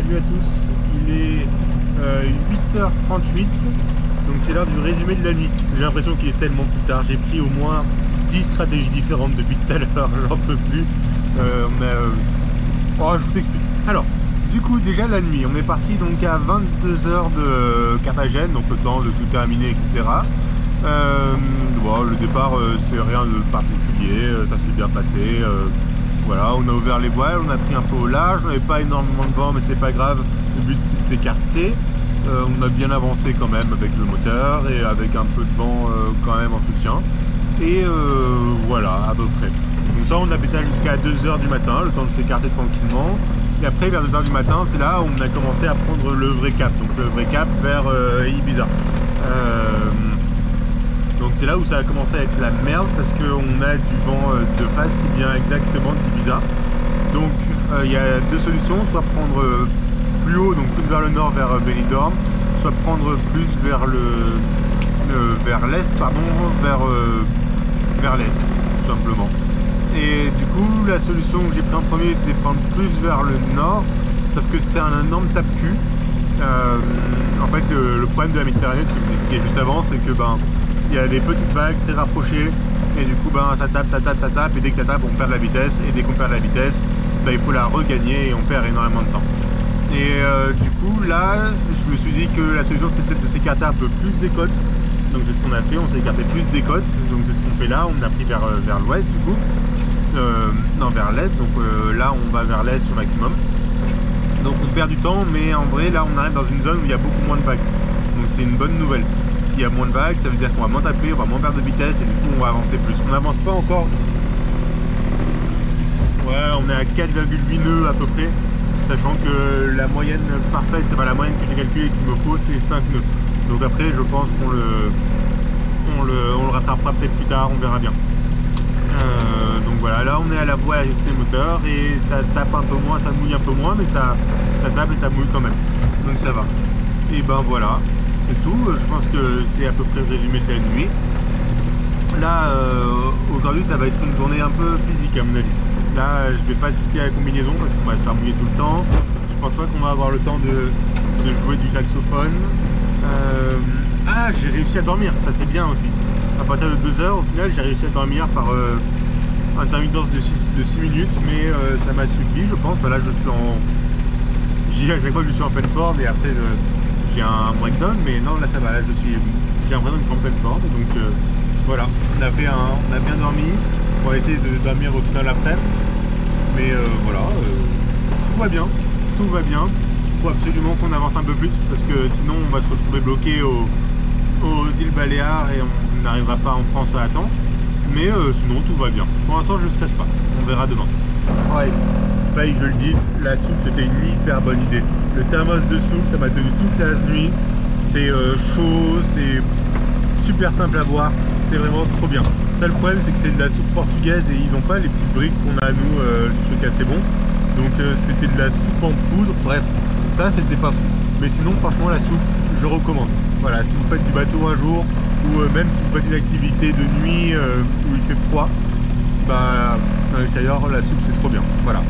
Salut à tous, il est 8h38, donc c'est l'heure du résumé de la nuit. J'ai l'impression qu'il est tellement plus tard, j'ai pris au moins 10 stratégies différentes depuis tout à l'heure, j'en peux plus. Oh, je vous explique. Alors, du coup déjà la nuit, on est parti donc à 22h de Carthagène, donc le temps de tout terminer, etc. Bon, le départ c'est rien de particulier, ça s'est bien passé. Voilà, on a ouvert les voiles, on a pris un peu au large, on n'avait pas énormément de vent mais c'est pas grave, le but c'est de s'écarter. On a bien avancé quand même avec le moteur et avec un peu de vent quand même en soutien. Et voilà, à peu près. Donc ça on a fait ça jusqu'à 2h du matin, le temps de s'écarter tranquillement. Et après vers 2h du matin, c'est là où on a commencé à prendre le vrai cap, donc le vrai cap vers Ibiza. Donc c'est là où ça a commencé à être la merde parce qu'on a du vent de face qui vient exactement d'Ibiza. Donc il y a deux solutions, soit prendre plus haut, donc plus vers le nord, vers Benidorm, soit prendre plus vers vers l'est, pardon, vers l'est, tout simplement. Et du coup, la solution que j'ai pris en premier, c'est de prendre plus vers le nord, sauf que c'était un énorme tape-cul. En fait, le problème de la Méditerranée, ce que je vous expliquais juste avant, c'est que il y a des petites vagues très rapprochées et du coup ça tape et dès que ça tape on perd la vitesse et dès qu'on perd la vitesse il faut la regagner et on perd énormément de temps. Et du coup là je me suis dit que la solution c'est peut-être de s'écarter un peu plus des côtes, donc c'est ce qu'on a fait, on s'est écarté plus des côtes, donc c'est ce qu'on fait là, on a pris vers l'ouest du coup, non vers l'est, donc là on va vers l'est au maximum, donc on perd du temps mais en vrai là on arrive dans une zone où il y a beaucoup moins de vagues, donc c'est une bonne nouvelle. S'il y a moins de vagues, ça veut dire qu'on va moins taper, on va moins perdre de vitesse et du coup on va avancer plus. On n'avance pas encore. Ouais, on est à 4,8 nœuds à peu près, sachant que la moyenne parfaite, enfin la moyenne que j'ai calculée qu'il me faut, c'est 5 nœuds. Donc après, je pense qu'on le rattrapera peut-être plus tard, on verra bien. Donc voilà, là on est à la voie à ajuster le moteur et ça tape un peu moins, ça mouille un peu moins, mais ça tape et ça mouille quand même. Donc ça va. Et ben voilà. C'est tout, je pense que c'est à peu près le résumé de la nuit. Là aujourd'hui ça va être une journée un peu physique à mon avis. Là je vais pas quitter la combinaison parce qu'on va se faire mouiller tout le temps. Je pense pas qu'on va avoir le temps de jouer du saxophone. Ah, j'ai réussi à dormir, ça c'est bien aussi. À partir de 2h au final j'ai réussi à dormir par intermittence de 6 minutes, mais ça m'a suffi je pense. Là je suis en... J'y à chaque fois que je suis en pleine forme et après j'ai un breakdown, mais non là ça va, là j'ai l'impression d'être en pleine forme, donc voilà, on a bien dormi, on va essayer de dormir au final après, mais voilà, tout va bien, il faut absolument qu'on avance un peu plus, parce que sinon on va se retrouver bloqué aux îles Baléares et on n'arrivera pas en France à temps, mais sinon tout va bien, pour l'instant je ne stresse pas, on verra demain. Ouais. Faille que je le dise, la soupe c'était une hyper bonne idée. Le thermos de soupe ça m'a tenu toute la nuit, c'est chaud, c'est super simple à boire, c'est vraiment trop bien. Ça le problème c'est que c'est de la soupe portugaise et ils n'ont pas les petites briques qu'on a nous, du truc assez bon. Donc c'était de la soupe en poudre, bref, ça c'était pas fou. Mais sinon franchement la soupe je recommande. Voilà, si vous faites du bateau un jour ou même si vous faites une activité de nuit où il fait froid, à l'extérieur la soupe c'est trop bien, voilà.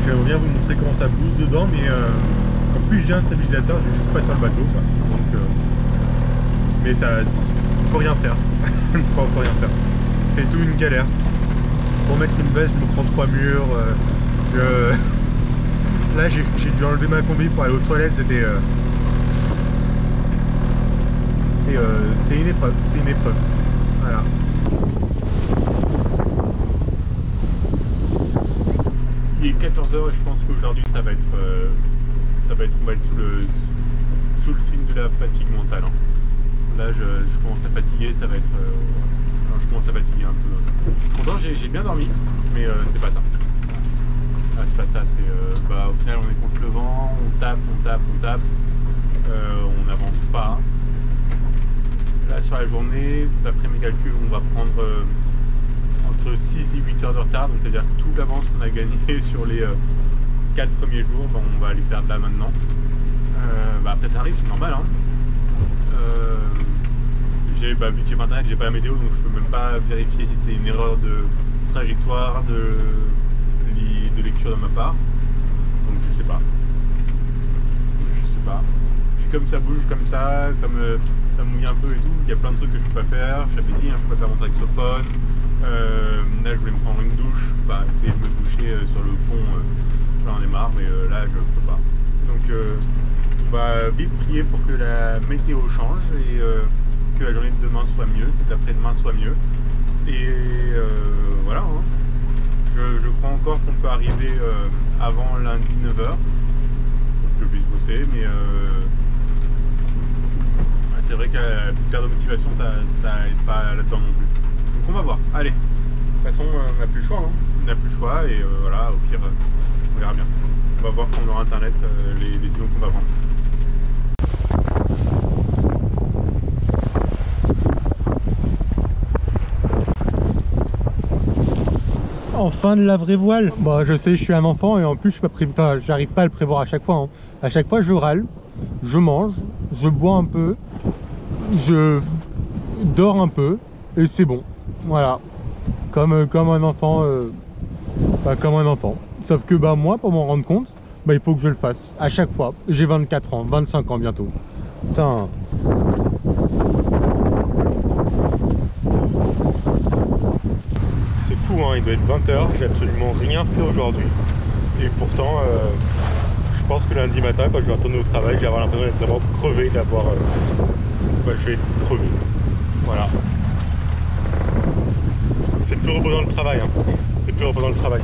J'aimerais bien vous montrer comment ça bouge dedans, mais en plus j'ai un stabilisateur, je vais juste pas sur le bateau quoi. Donc mais ça on peut rien faire. On peut rien faire, c'est tout une galère. Pour mettre une veste je me prends 3 murs, là j'ai dû enlever ma combi pour aller aux toilettes, c'était c'est une épreuve, voilà. Il est 14h et je pense qu'aujourd'hui ça va être on va être sous le signe de la fatigue mentale. Là je commence à fatiguer, ça va être je commence à fatiguer un peu. Pourtant j'ai bien dormi, mais c'est pas ça. Ah, c'est pas ça, c'est au final on est contre le vent, on tape, on n'avance pas. Là sur la journée, d'après mes calculs, on va prendre entre 6 et 8 heures de retard, donc c'est-à-dire que toute l'avance qu'on a gagné sur les 4 premiers jours, on va les perdre là maintenant. Après ça arrive, c'est normal. vu que j'ai pas internet, j'ai pas la météo, donc je peux même pas vérifier si c'est une erreur de trajectoire, de lecture de ma part. Donc je sais pas. Puis comme ça bouge comme ça, comme ça mouille un peu et tout, il y a plein de trucs que je peux pas faire. J'avais dit, je peux pas faire mon saxophone. Là je vais me prendre une douche, essayer de me doucher sur le pont, j'en ai marre, mais là je peux pas. Donc on va vite prier pour que la météo change et que la journée de demain soit mieux, celle d'après-demain soit mieux. Et voilà. Hein. Je crois encore qu'on peut arriver avant lundi 9h pour que je puisse bosser, mais c'est vrai que la perte de motivation ça aide pas là-dedans non plus. Donc on va voir. Allez, de toute façon on n'a plus le choix. Hein. On n'a plus le choix et voilà, au pire on verra bien. On va voir quand on aura internet les décisions qu'on va prendre. Enfin de la vraie voile. Bon, je sais, je suis un enfant et en plus j'arrive pas à le prévoir à chaque fois. Hein. À chaque fois je râle, je mange, je bois un peu, je dors un peu et c'est bon. Voilà, comme un enfant, comme un enfant. Sauf que moi, pour m'en rendre compte, il faut que je le fasse à chaque fois. J'ai 24 ans, 25 ans bientôt. Putain. C'est fou, hein, il doit être 20h, j'ai absolument rien fait aujourd'hui. Et pourtant, je pense que lundi matin, quand je vais retourner au travail, je vais avoir l'impression d'être vraiment crevé, d'avoir... je vais être crevé. Voilà. C'est plus reposant le travail. Hein. C'est plus reposant le travail.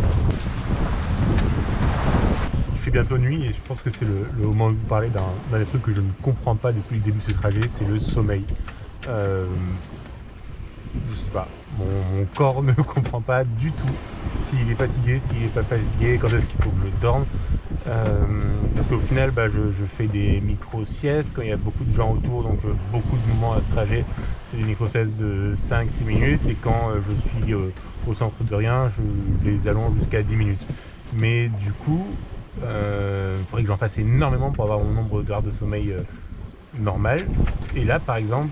Il fait bientôt nuit et je pense que c'est le moment de vous parler d'un des trucs que je ne comprends pas depuis le début de ce trajet, c'est le sommeil. Je sais pas, mon corps ne comprend pas du tout s'il est fatigué, s'il n'est pas fatigué, quand est-ce qu'il faut que je dorme. Parce qu'au final, je fais des micro-siestes quand il y a beaucoup de gens autour, donc beaucoup de moments à ce trajet, c'est des micro-siestes de 5-6 minutes, et quand je suis au centre de rien, je les allonge jusqu'à 10 minutes. Mais du coup, il faudrait que j'en fasse énormément pour avoir mon nombre d'heures de sommeil normal. Et là par exemple,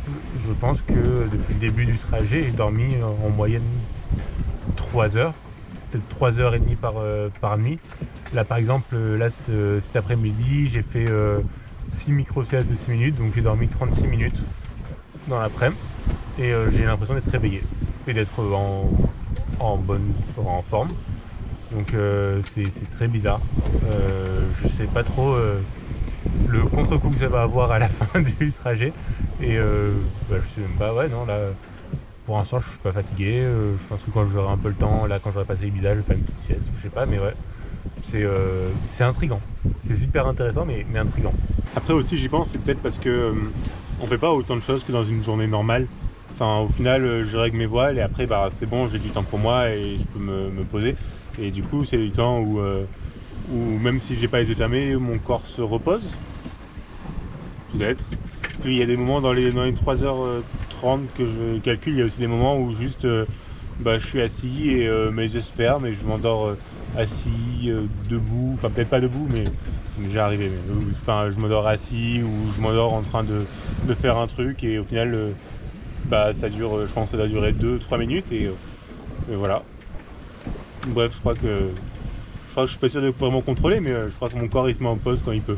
je pense que depuis le début du trajet, j'ai dormi en moyenne 3 heures, peut-être 3h30 par nuit. Là par exemple, cet après-midi, j'ai fait 6 micro-siestes de 6 minutes, donc j'ai dormi 36 minutes dans l'après-midi et j'ai l'impression d'être réveillé et d'être en forme. Donc c'est très bizarre. Je sais pas trop le contre-coup que ça va avoir à la fin du trajet et je sais même pas. Ouais, non, là pour l'instant je suis pas fatigué. Je pense que quand j'aurai un peu le temps, là quand j'aurai passé Ibiza, je vais faire une petite sieste ou je sais pas, mais ouais, c'est intriguant, c'est super intéressant, mais intriguant. Après aussi j'y pense, c'est peut-être parce que on fait pas autant de choses que dans une journée normale. Enfin au final je règle mes voiles et après c'est bon, j'ai du temps pour moi et je peux me poser, et du coup c'est du temps où même si j'ai pas les yeux fermés, mon corps se repose, peut-être. Puis il y a des moments dans les 3h30 que je calcule, il y a aussi des moments où juste je suis assis et mes yeux se ferment et je m'endors assis, debout, enfin peut-être pas debout, mais c'est déjà arrivé, mais enfin je m'endors assis ou je m'endors en train de faire un truc et au final ça dure, je pense que ça doit durer 2-3 minutes et voilà. Bref, je crois que je suis pas sûr de vraiment contrôler, mais je crois que mon corps il se met en pause quand il peut.